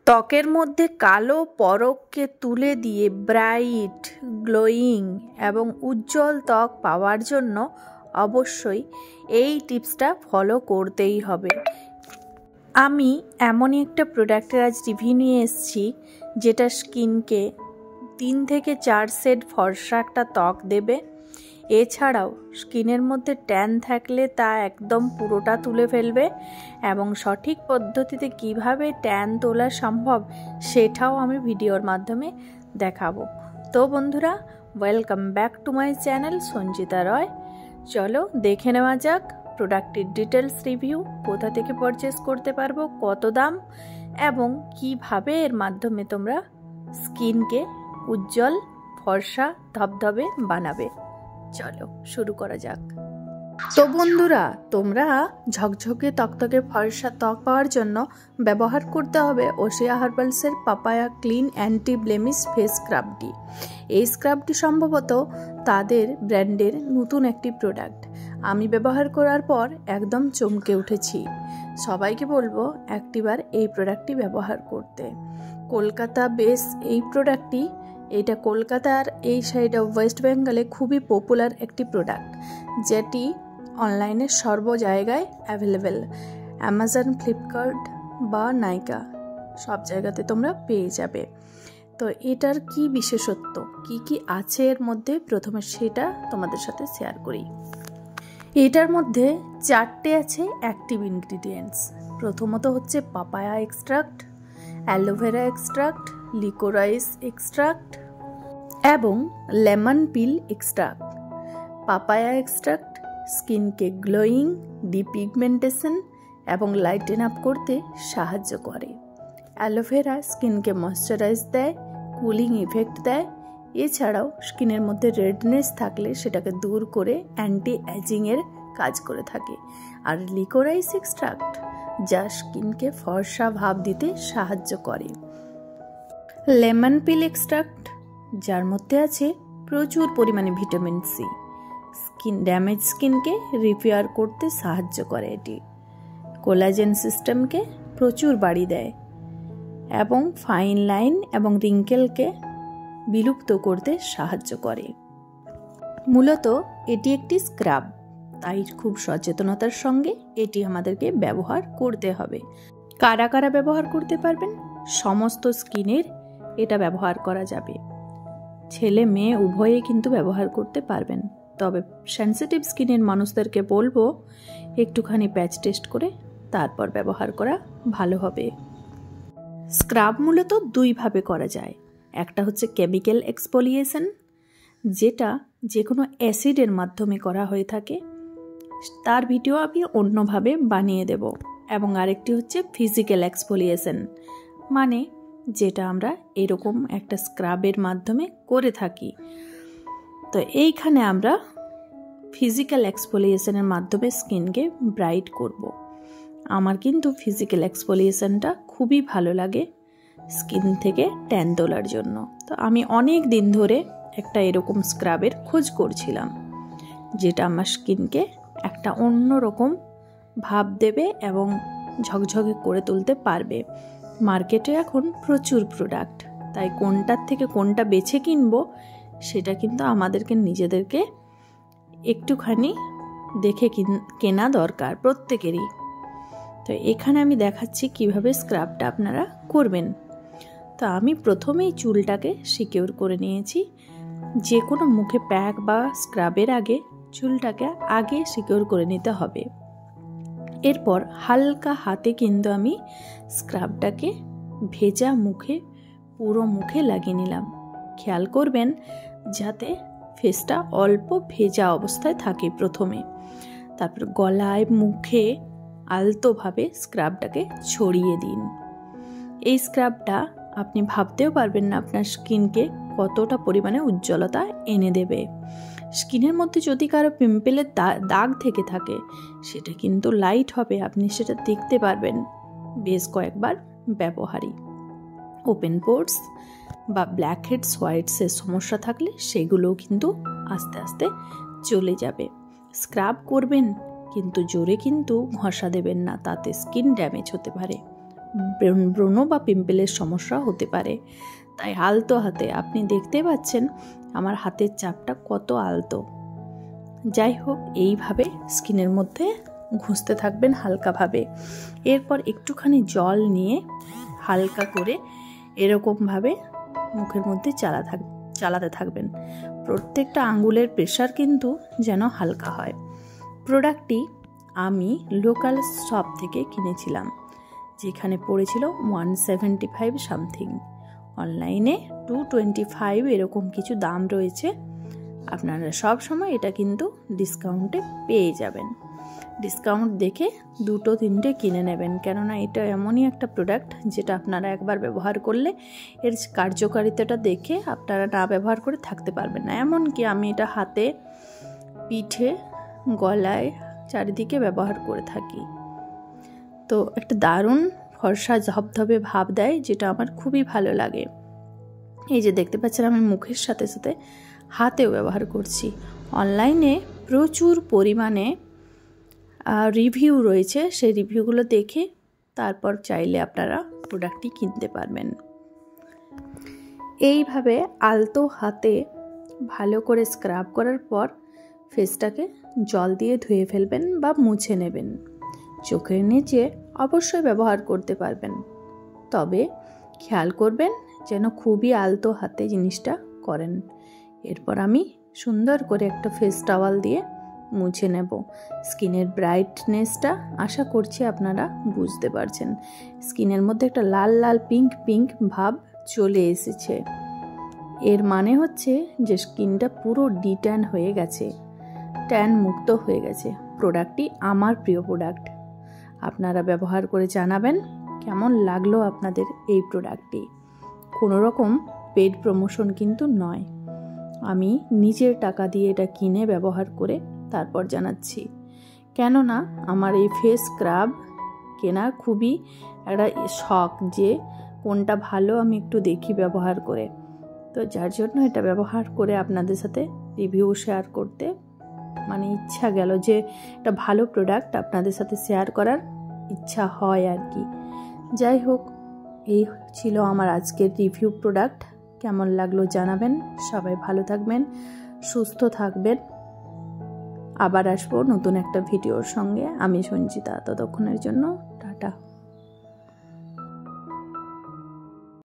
ত্বকের মধ্যে কালো পরককে তুলে দিয়ে ব্রাইট, গ্লোয়িং এবং উজ্জ্বল ত্বক পাওয়ার জন্য অবশ্যই এই টিপসটা ফলো করতেই হবে। আমি এমনই একটা প্রোডাক্টের আজ রিভিউ নিয়ে এসেছি যেটা স্কিনকে 3 থেকে 4 শেড ফর্সা একটা ত্বক দেবে। এছাড়াও স্কিনের মধ্যে ট্যান থাকলে তা একদম পুরোটা তুলে ফেলবে এবং সঠিক পদ্ধতিতে কিভাবে ট্যান তোলা সম্ভব সেটাও আমি ভিডিওর মাধ্যমে দেখাবো। তো বন্ধুরা, welcome back to my channel Sanjita Roy. চলো দেখে নেওয়া যাক প্রোডাক্টের ডিটেলস রিভিউ, কোথা থেকে পারচেস করতে পারবো, কত দাম এবং কিভাবে এর মাধ্যমে তোমরা স্কিনকে উজ্জ্বল, ফর্সা, ধবধবে বানাবে। চলো শুরু করা যাক। তো বন্ধুরা, তোমরা ঝকঝকে তকতকে ফর্সা ত্বক পাওয়ার জন্য ব্যবহার করতে হবে ওশিয়া হার্বালসের papaya clean anti blemish face স্ক্রাবটি। এই স্ক্রাবটি সম্ভবত তাদের ব্র্যান্ডের নতুন একটি প্রোডাক্ট। আমি ব্যবহার করার পর একদম চমকে উঠেছি। সবাইকে বলবো একটিবার এই প্রোডাক্টটি ব্যবহার করতে। কলকাতা বেস এই প্রোডাক্টটি, এটা কলকাতার এই সাইড অফ ওয়েস্ট বেঙ্গলে খুবই পপুলার একটি প্রোডাক্ট, যেটি অনলাইনে সর্ব জায়গায় অ্যাভেলেবেল। অ্যামাজন, ফ্লিপকার্ট বা নাইকা সব জায়গাতে তোমরা পেয়ে যাবে। তো এটার কি বিশেষত্ব, কি আছে এর মধ্যে, প্রথমে সেটা তোমাদের সাথে শেয়ার করি। এটার মধ্যে 4টে আছে অ্যাক্টিভ ইনগ্রিডিয়েন্টস। প্রথমত হচ্ছে papaya extract, aloe vera extract, licorice extract এবং lemon peel extract. Papaya extract স্কিনকে গ্লোয়িং, ডিপিগমেন্টেশন এবং লাইটেন আপ করতে সাহায্য করে। অ্যালোভেরা স্কিনকে ময়শ্চারাইজ দেয়, কুলিং ইফেক্ট দেয়। এছাড়াও স্কিনের মধ্যে রেডনেস থাকলে সেটাকে দূর করে অ্যান্টি এজিংয়ের কাজ করে থাকে। আর লিকোরাইস এক্সট্রাক্ট যা স্কিনকে ফর্সা ভাব দিতে সাহায্য করে। লেমন পিল এক্সট্রাক্ট যার মধ্যে আছে প্রচুর পরিমাণে ভিটামিন সি, স্কিন ড্যামেজ স্কিনকে রিপেয়ার করতে সাহায্য করে। এটি কোলাজেন সিস্টেমকে প্রচুর বাড়িয়ে দেয় এবং ফাইন লাইন এবং রিঙ্কেলকে বিলুপ্ত করতে সাহায্য করে। মূলত এটি একটি স্ক্রাব, তাই খুব সচেতনতার সঙ্গে এটি আমাদেরকে ব্যবহার করতে হবে। কারা কারা ব্যবহার করতে পারবেন? সমস্ত স্কিনের এটা ব্যবহার করা যাবে, ছেলে মেয়ে উভয়ে কিন্তু ব্যবহার করতে পারবেন। তবে সেনসিটিভ স্কিনের মানুষদেরকে বলবো একটুখানি প্যাচ টেস্ট করে তারপর ব্যবহার করা ভালো হবে। স্ক্রাব মূলত 2 ভাবে করা যায়। একটা হচ্ছে কেমিক্যাল এক্সফোলিয়েশন, যেটা যে কোনো অ্যাসিডের মাধ্যমে করা হয়ে থাকে, তার ভিডিও আমি অন্যভাবে বানিয়ে দেব। এবং আরেকটি হচ্ছে ফিজিক্যাল এক্সফোলিয়েশন, মানে যেটা আমরা এরকম একটা স্ক্রাবের মাধ্যমে করে থাকি। তো এইখানে আমরা ফিজিক্যাল এক্সফোলিয়েশনের মাধ্যমে স্কিনকে ব্রাইট করব। আমার কিন্তু ফিজিক্যাল এক্সফোলিয়েশনটা খুবই ভালো লাগে স্কিন থেকে ট্যান তোলার জন্য। তো আমি অনেক দিন ধরে একটা এরকম স্ক্রাবের খোঁজ করছিলাম, যেটা আমার স্কিনকে একটা অন্যরকম ভাব দেবে এবং ঝকঝকে করে তুলতে পারবে। মার্কেটে এখন প্রচুর প্রোডাক্ট, তাই কোনটার থেকে কোনটা বেছে কিনবো সেটা কিন্তু আমাদেরকে নিজেদেরকে একটুখানি দেখে কেনা দরকার প্রত্যেকেরই। তো এখানে আমি দেখাচ্ছি কিভাবে স্ক্রাবটা আপনারা করবেন। তো আমি প্রথমেই চুলটাকে সিকিউর করে নিয়েছি। যে কোনো মুখে প্যাক বা স্ক্রাবের আগে চুলটাকে আগে সিকিউর করে নিতে হবে। এরপর হালকা হাতে কিন্তু আমি স্ক্রাবটাকে ভেজা মুখে, পুরো মুখে লাগিয়ে নিলাম। খেয়াল করবেন যাতে ফেসটা অল্প ভেজা অবস্থায় থাকে প্রথমে। তারপর গলায়, মুখে আলতোভাবে স্ক্রাবটাকে ছড়িয়ে দিন। এই স্ক্রাবটা আপনি ভাবতেও পারবেন না আপনার স্কিনকে কতটা পরিমাণে উজ্জ্বলতা এনে দেবে। স্কিনের মধ্যে যদি কারো পিম্পলের দাগ থেকে থাকে সেটা কিন্তু লাইট হবে, আপনি সেটা দেখতে পারবেন বেশ কয়েকবার ব্যবহারই। ওপেন পোর্স বা ব্ল্যাক হেডস, হোয়াইটসের সমস্যা থাকলে সেগুলোও কিন্তু আস্তে আস্তে চলে যাবে। স্ক্রাব করবেন কিন্তু জোরে কিন্তু ঘষা দেবেন না, তাতে স্কিন ড্যামেজ হতে পারে। ব্রণ বা পিম্পলের সমস্যা হতে পারে। তাই আলতো হাতে, আপনি দেখতে পাচ্ছেন আমার হাতের চাপটা কত আলতো। যাই হোক, এইভাবে স্কিনের মধ্যে ঘষতে থাকবেন হালকাভাবে। এরপর একটুখানি জল নিয়ে হালকা করে এরকমভাবে মুখের মধ্যে চালাতে থাকবেন। প্রত্যেকটা আঙ্গুলের প্রেশার কিন্তু যেন হালকা হয়। প্রোডাক্টটি আমি লোকাল শপ থেকে কিনেছিলাম, যেখানে পড়েছিল 175 সামথিং। অনলাইনে 225 এরকম কিছু দাম রয়েছে। আপনারা সব সময় এটা কিন্তু ডিসকাউন্টে পেয়ে যাবেন। ডিসকাউন্ট দেখে 2-3টে কিনে নেবেন, কেননা এটা এমনই একটা প্রোডাক্ট যেটা আপনারা একবার ব্যবহার করলে এর কার্যকারিতাটা দেখে আপনারা না ব্যবহার করে থাকতে পারবেন না। এমনকি আমি এটা হাতে, পিঠে, গলায়, চারিদিকে ব্যবহার করে থাকি। তো একটা দারুণ ফর্সা ধবধবে ভাব দেয়, যেটা আমার খুবই ভালো লাগে। এই যে দেখতে পাচ্ছেন আমি মুখের সাথে সাথে হাতেও ব্যবহার করছি। অনলাইনে প্রচুর পরিমাণে রিভিউ রয়েছে, সেই রিভিউগুলো দেখে তারপর চাইলে আপনারা প্রোডাক্টটি কিনতে পারবেন। এইভাবে আলতো হাতে ভালো করে স্ক্রাব করার পর ফেসটাকে জল দিয়ে ধুয়ে ফেলবেন বা মুছে নেবেন। চোখের নিচে অবশ্যই ব্যবহার করতে পারবেন, তবে খেয়াল করবেন যেন খুবই আলতো হাতে জিনিসটা করেন। এরপর আমি সুন্দর করে একটা ফেস টাওয়াল দিয়ে মুছে নেব। স্কিনের ব্রাইটনেসটা আশা করছি আপনারা বুঝতে পারছেন। স্কিনের মধ্যে একটা লাল লাল পিঙ্ক পিঙ্ক ভাব চলে এসেছে। এর মানে হচ্ছে যে স্কিনটা পুরো ডিট্যান হয়ে গেছে, ট্যান মুক্ত হয়ে গেছে। প্রোডাক্টটি আমার প্রিয় প্রোডাক্ট। আপনারা ব্যবহার করে জানাবেন কেমন লাগলো আপনাদের এই প্রোডাক্টটি। কোনো রকম পেড প্রমোশন কিন্তু নয়, আমি নিজের টাকা দিয়ে এটা কিনে ব্যবহার করে তারপর জানাচ্ছি। কেননা আমার এই ফেস স্ক্রাব কেনার খুবই একটা শখ, যে কোনটা ভালো আমি একটু দেখি ব্যবহার করে। তো যার জন্য এটা ব্যবহার করে আপনাদের সাথে রিভিউ শেয়ার করতে মানে ইচ্ছা গেল, যে একটা ভালো প্রোডাক্ট আপনাদের সাথে শেয়ার করার ইচ্ছা হয় আর কি। যাই হোক, এই ছিল আমার আজকের রিভিউ প্রোডাক্ট। কেমন লাগলো জানাবেন। সবাই ভালো থাকবেন, সুস্থ থাকবেন। আবার আসবো নতুন একটা ভিডিওর সঙ্গে। আমি সঞ্চিতা। ততক্ষণের জন্য